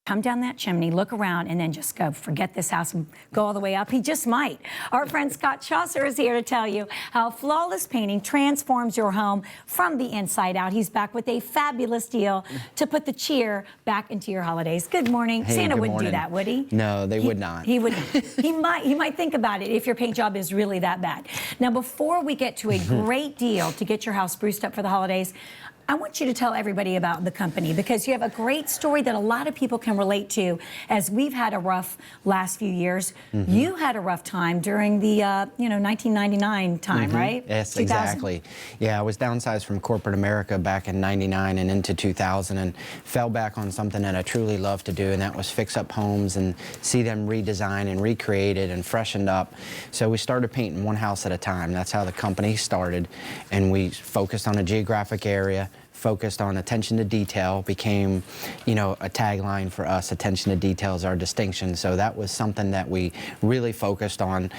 come down that chimney, look around, and then just go, forget this house and go all the way up. He just might. Our friend Scott Chaucer is here to tell you how Flawless Painting transforms your home from the inside out. He's back with a fabulous deal to put the cheer back into your holidays. Good morning. Hey, Santa good wouldn't morning. do that, would he? No, they would not. He would. He might think about it if your paint job is really that bad. Now, before we get to a great deal to get your house spruced up for the holidays, I want you to tell everybody about the company, because you have a great story that a lot of people can relate to. As we've had a rough last few years, you had a rough time during the 1999 time, right? Yes, 2000? exactly. Yeah, I was downsized from corporate America back in '99 and into 2000, and fell back on something that I truly love to do, and that was fix up homes and see them redesigned and recreated and freshened up. So we started painting one house at a time. That's how the company started, and we focused on a geographic area. Focused on attention to detail, became, a tagline for us. Attention to detail is our distinction. So that was something that we really focused on.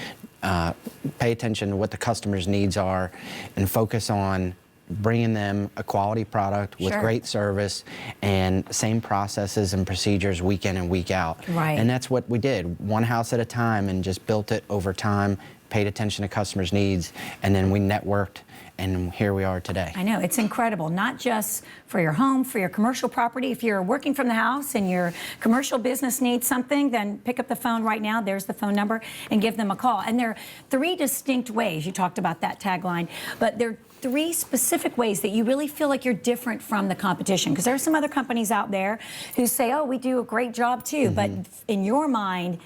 Pay attention to what the customer's needs are, and focus on bringing them a quality product with great service and same processes and procedures week in and week out. Right. And that's what we did, one house at a time, and just built it over time, paid attention to customers' needs, and then we networked, and here we are today. I know, it's incredible, not just for your home, for your commercial property. If you're working from the house and your commercial business needs something, then pick up the phone right now. There's the phone number, and give them a call. And there are 3 distinct ways. You talked about that tagline, but there are 3 specific ways that you really feel like you're different from the competition. Because there are some other companies out there who say, oh, we do a great job too, but in your mind,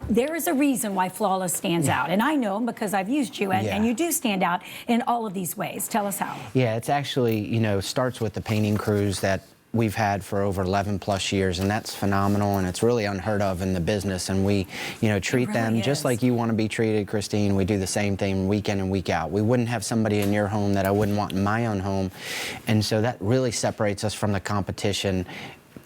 there is a reason why Flawless stands out. And I know because I've used you, and you do stand out in all of these ways. Tell us how. Yeah, it's actually, starts with the painting crews that we've had for over 11 plus years, and that's phenomenal, and it's really unheard of in the business. And we, treat them just like you want to be treated, Christine. We do the same thing week in and week out. We wouldn't have somebody in your home that I wouldn't want in my own home. And so that really separates us from the competition.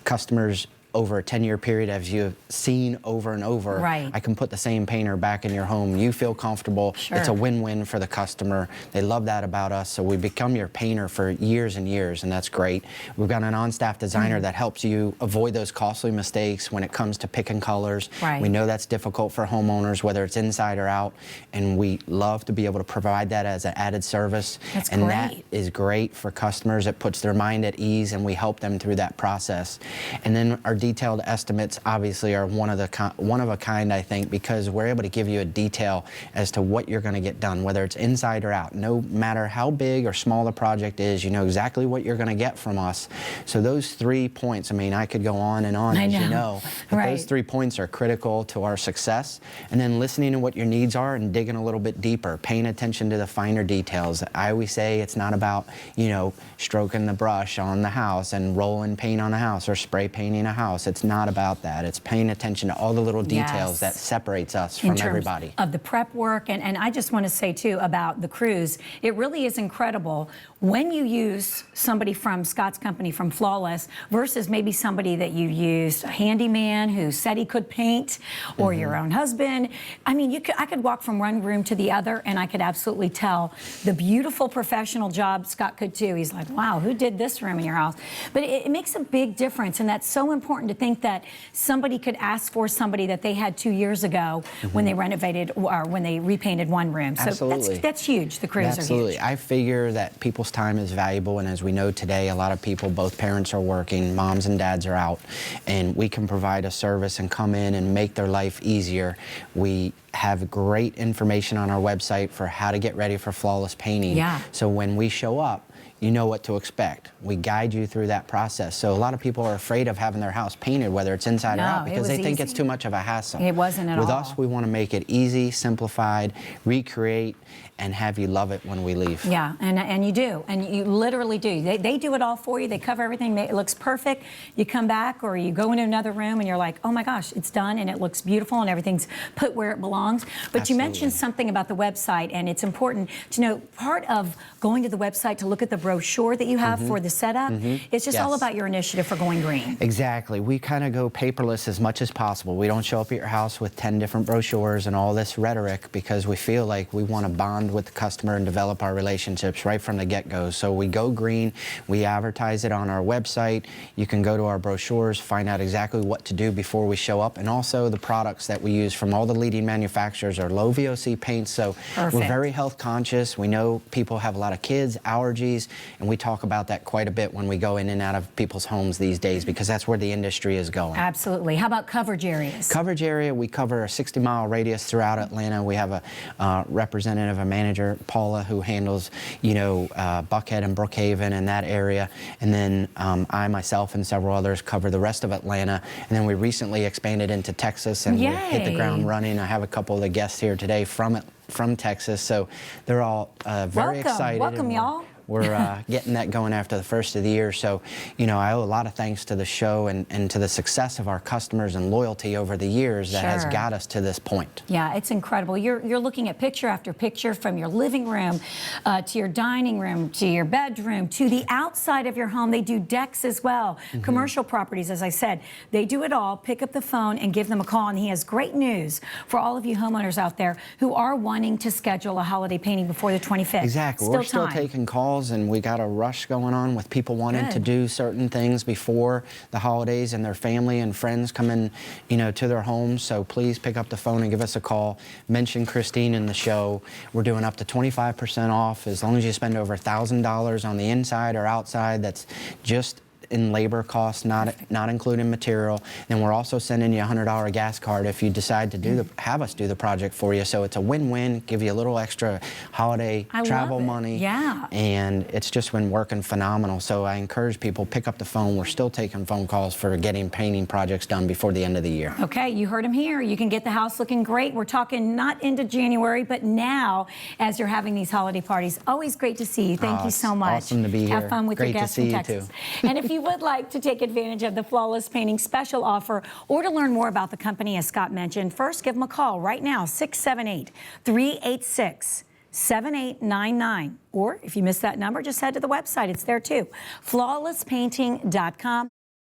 Customers over a 10-year period, as you've seen over and over, I can put the same painter back in your home. You feel comfortable. It's a win-win for the customer. They love that about us, so we become your painter for years and years, and that's great. We've got an on-staff designer that helps you avoid those costly mistakes when it comes to picking colors. We know that's difficult for homeowners, whether it's inside or out, and we love to be able to provide that as an added service. That is great for customers. It puts their mind at ease, and we help them through that process. And then our detailed estimates obviously are one of a kind, I think, because we're able to give you a detail as to what you're going to get done, whether it's inside or out. No matter how big or small the project is, you know exactly what you're going to get from us. So those 3 points, I mean, I could go on and on, as you know, but those 3 points are critical to our success. And then listening to what your needs are and digging a little bit deeper, paying attention to the finer details. I always say it's not about, stroking the brush on the house and rolling paint on the house or spray painting a house. It's not about that. It's paying attention to all the little details that separates us from everybody. Of the prep work, and I just want to say too about the crews, it really is incredible when you use somebody from Scott's company, from Flawless, versus maybe somebody that you used, a handyman who said he could paint, or your own husband. I mean, I could walk from one room to the other, and I could absolutely tell the beautiful professional job Scott could too. He's like, wow, who did this room in your house? But it makes a big difference, and that's so important to think that somebody could ask for somebody that they had 2 years ago when they renovated or when they repainted one room. So that's huge. The crews are huge. I figure that people's time is valuable, and as we know today, a lot of people, both parents are working, moms and dads are out, and we can provide a service and come in and make their life easier. We have great information on our website for how to get ready for Flawless Painting. So when we show up, you know what to expect. We guide you through that process. So a lot of people are afraid of having their house painted, whether it's inside or out, because they think it's too much of a hassle. It wasn't at all. With us, we want to make it easy, simplified, recreate, and have you love it when we leave. Yeah, and you do, and you literally do. They do it all for you. They cover everything. It looks perfect. You come back or you go into another room and you're like, oh my gosh, it's done and it looks beautiful and everything's put where it belongs. But you mentioned something about the website, and it's important to know part of going to the website to look at the brochure that you have for the setup. It's just all Yes. about your initiative for going green. Exactly. We kind of go paperless as much as possible. We don't show up at your house with 10 different brochures and all this rhetoric because we feel like we want to bond with the customer and develop our relationships right from the get-go. So we go green. We advertise it on our website. You can go to our brochures, find out exactly what to do before we show up, and also the products that we use from all the leading manufacturers are low VOC paints. So we're Perfect. very health conscious. We know people have a lot of kids, allergies, and we talk about that quite a bit when we go in and out of people's homes these days because that's where the industry is going. Absolutely. How about coverage areas? Coverage area, we cover a 60-mile radius throughout Atlanta. We have a representative, a manager, Paula, who handles, Buckhead and Brookhaven and that area. And then I, myself, and several others cover the rest of Atlanta. And then we recently expanded into Texas and we hit the Yay. ground running. I have a couple of the guests here today from Texas, so they're all very excited. Welcome, and y'all. We're getting that going after the first of the year. So, I owe a lot of thanks to the show and to the success of our customers and loyalty over the years that has Sure. got us to this point. Yeah, it's incredible. You're looking at picture after picture from your living room to your dining room to your bedroom to the outside of your home. They do decks as well. Commercial properties, as I said, they do it all. Pick up the phone and give them a call. And he has great news for all of you homeowners out there who are wanting to schedule a holiday painting before the 25th. Exactly. We're still time. taking calls, and we got a rush going on with people wanting to Good. do certain things before the holidays and their family and friends come in, to their homes. So please pick up the phone and give us a call. Mention Christine in the show. We're doing up to 25% off as long as you spend over $1,000 on the inside or outside. That's just in labor costs, not including material. And we're also sending you a $100 gas card if you decide to have us do the project for you. So it's a win-win, give you a little extra holiday I travel love it. money. Yeah. And it's just been working phenomenal. So I encourage people, pick up the phone. We're still taking phone calls for getting painting projects done before the end of the year. Okay, you heard him here. You can get the house looking great. We're talking not into January, but now as you're having these holiday parties. Always great to see you. Thank you It's so much. awesome to be Have here. fun with Great your to guests see from you, Texas. too. And if you would like to take advantage of the Flawless Painting special offer or to learn more about the company, as Scott mentioned, first give them a call right now, 678-386-7899. Or if you missed that number, just head to the website. It's there too, flawlesspainting.com.